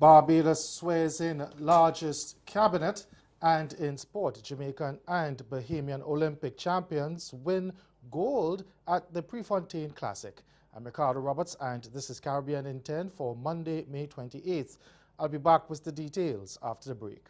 Barbados swears in largest cabinet, and in sport, Jamaican and Bahamian Olympic champions win gold at the Prefontaine Classic. I'm Ricardo Roberts, and this is Caribbean in 10 for Monday, May 28th. I'll be back with the details after the break.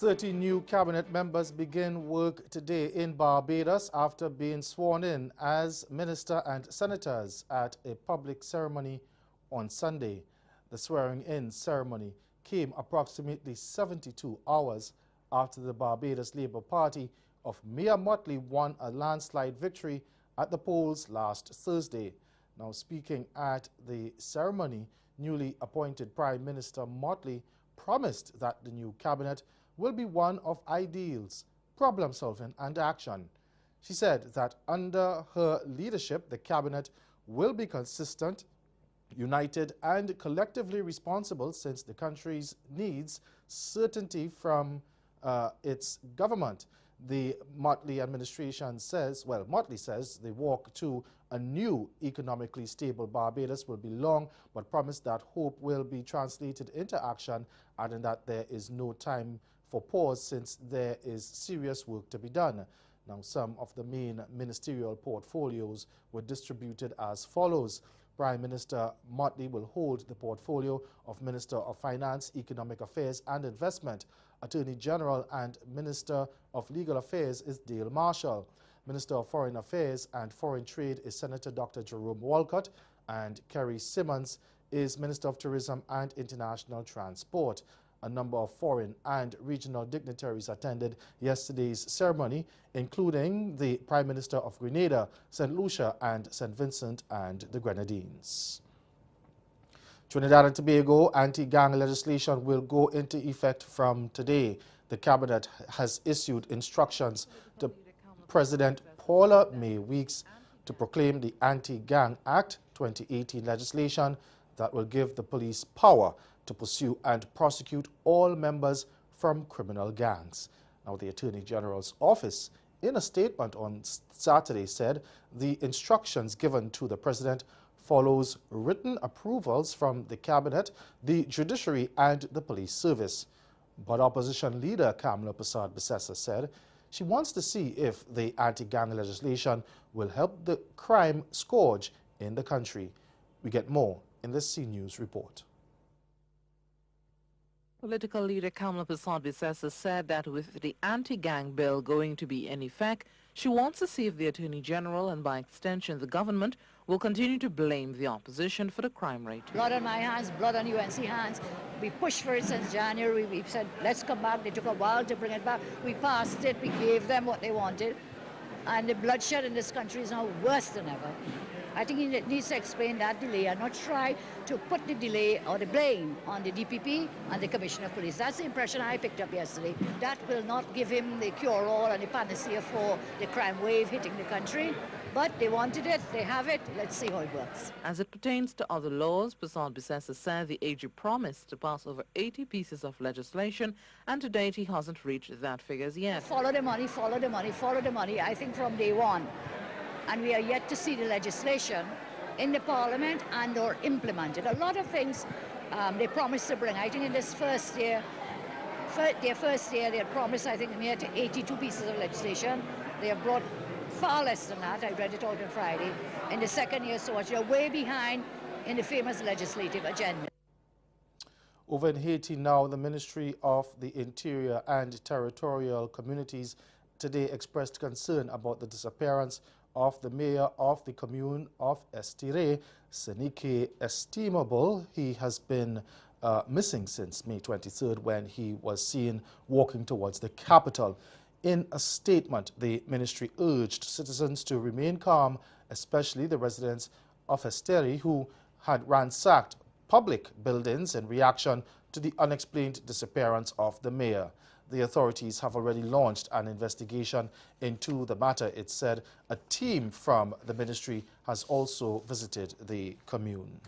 Thirty new cabinet members begin work today in Barbados after being sworn in as minister and senators at a public ceremony on Sunday. The swearing-in ceremony came approximately 72 hours after the Barbados Labour Party of Mia Mottley won a landslide victory at the polls last Thursday. Now, speaking at the ceremony, newly appointed Prime Minister Mottley promised that the new cabinet will be one of ideals, problem-solving and action. She said that under her leadership, the cabinet will be consistent, united and collectively responsible, since the country's needs certainty from its government. The Mottley administration says, well, Mottley says the walk to a new economically stable Barbados will be long, but promised that hope will be translated into action, adding that there is no time for pause since there is serious work to be done. Now, some of the main ministerial portfolios were distributed as follows. Prime Minister Mottley will hold the portfolio of Minister of Finance, Economic Affairs and Investment. Attorney General and Minister of Legal Affairs is Dale Marshall. Minister of Foreign Affairs and Foreign Trade is Senator Dr. Jerome Walcott, and Kerry Simmons is Minister of Tourism and International Transport. A number of foreign and regional dignitaries attended yesterday's ceremony, including the Prime Minister of Grenada, St. Lucia and St. Vincent and the Grenadines. Trinidad and Tobago anti-gang legislation will go into effect from today. The cabinet has issued instructions to President Paula May Weeks to proclaim the Anti-Gang Act 2018 legislation that will give the police power to pursue and prosecute all members from criminal gangs. Now, the Attorney General's office, in a statement on Saturday, said the instructions given to the President follows written approvals from the Cabinet, the Judiciary and the Police Service. But Opposition Leader Kamla Persad-Bissessar said she wants to see if the anti-gang legislation will help the crime scourge in the country. We get more in this CNews report. Political leader Kamla Persad-Bissessar said that with the anti-gang bill going to be in effect, she wants to see if the Attorney General and by extension the government will continue to blame the opposition for the crime rate. Blood on my hands, blood on UNC hands. We pushed for it since January. We said, let's come back. They took a while to bring it back. We passed it. We gave them what they wanted. And the bloodshed in this country is now worse than ever. I think he needs to explain that delay and not try to put the delay or the blame on the DPP and the Commissioner of Police. That's the impression I picked up yesterday. That will not give him the cure-all and the panacea for the crime wave hitting the country. But they wanted it, they have it, let's see how it works. As it pertains to other laws, Persad-Bissessar said the AG promised to pass over 80 pieces of legislation, and to date he hasn't reached that figure yet. Follow the money, follow the money, follow the money, I think from day one. And we are yet to see the legislation in the Parliament and or implemented. A lot of things They promised to bring, I think in this first year, their first year, they had promised, I think, near to 82 pieces of legislation. They have brought far less than that. I read it out on Friday. In the second year, so much. They're way behind in the famous legislative agenda. Over in Haiti now, the Ministry of the Interior and Territorial Communities today expressed concern about the disappearance of the mayor of the commune of Estire, Senike Estimable. He has been missing since May 23rd when he was seen walking towards the capital. In a statement, the ministry urged citizens to remain calm, especially the residents of Estire who had ransacked public buildings in reaction to the unexplained disappearance of the mayor. The authorities have already launched an investigation into the matter. It said a team from the ministry has also visited the commune.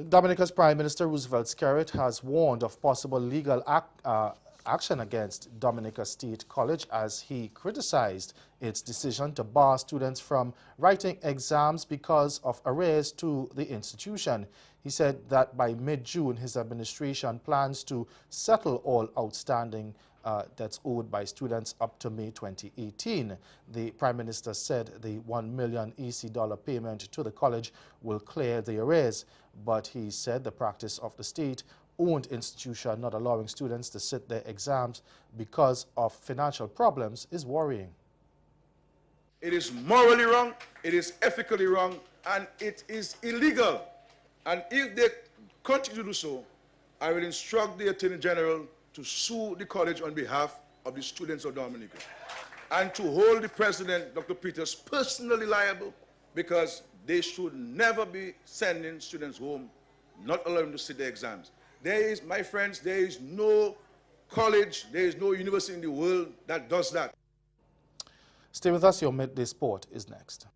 Dominica's Prime Minister Roosevelt Skerrit has warned of possible legal action against Dominica State College as he criticized its decision to bar students from writing exams because of arrears to the institution. He said that by mid-June, his administration plans to settle all outstanding debts owed by students up to May 2018. The Prime Minister said the $1 million EC payment to the college will clear the arrears, but he said the practice of the state-owned institution not allowing students to sit their exams because of financial problems is worrying. It is morally wrong, it is ethically wrong, and it is illegal. And if they continue to do so, I will instruct the Attorney General to sue the college on behalf of the students of Dominica and to hold the President, Dr. Peters, personally liable, because they should never be sending students home, not allowing them to sit their exams. There is, my friends, there is no college, there is no university in the world that does that. Stay with us, your Midday Sport is next.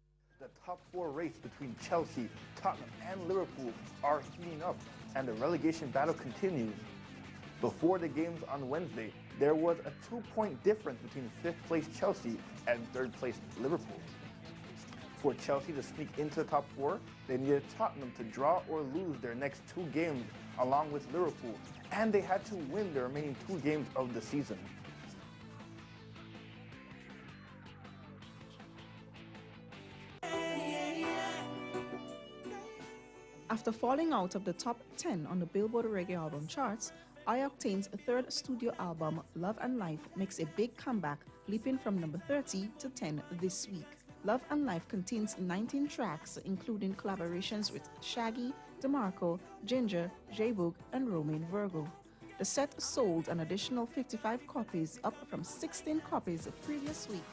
The top four race between Chelsea, Tottenham, and Liverpool are heating up, and the relegation battle continues. Before the games on Wednesday, there was a 2-point difference between 5th place Chelsea and 3rd place Liverpool. For Chelsea to sneak into the top four, they needed Tottenham to draw or lose their next 2 games along with Liverpool, and they had to win the remaining 2 games of the season. After falling out of the top 10 on the Billboard Reggae album charts, I-Octane's 3rd studio album, Love and Life, makes a big comeback, leaping from number 30 to 10 this week. Love and Life contains 19 tracks, including collaborations with Shaggy, DeMarco, Ginger, J-Boog, and Romain Virgo. The set sold an additional 55 copies, up from 16 copies the previous week.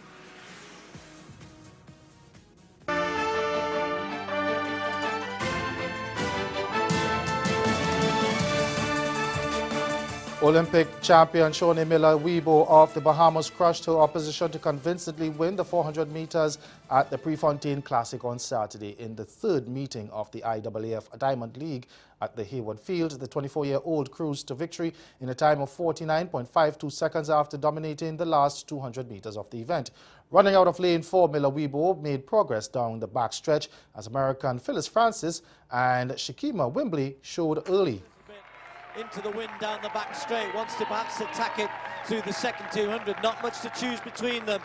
Olympic champion Shawnee Miller-Uibo of the Bahamas crushed her opposition to convincingly win the 400 meters at the Prefontaine Classic on Saturday. In the 3rd meeting of the IAAF Diamond League at the Hayward Field, the 24-year-old cruised to victory in a time of 49.52 seconds after dominating the last 200 meters of the event. Running out of lane 4, Miller-Uibo made progress down the backstretch as American Phyllis Francis and Shakima Wimbley showed early. Into the wind down the back straight, wants to perhaps attack it through the second 200. Not much to choose between them.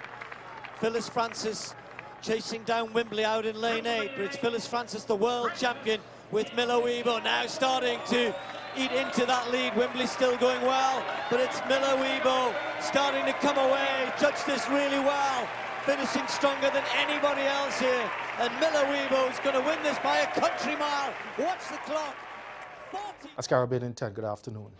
Phyllis Francis chasing down Wimbley out in lane 8, but it's Phyllis Francis, the world champion, with Miller-Uibo now starting to eat into that lead. Wimbley still going well, but it's Miller-Uibo starting to come away. Judged this really well, finishing stronger than anybody else here. And Miller-Uibo is going to win this by a country mile. Watch the clock. As Caribbean in 10, good afternoon.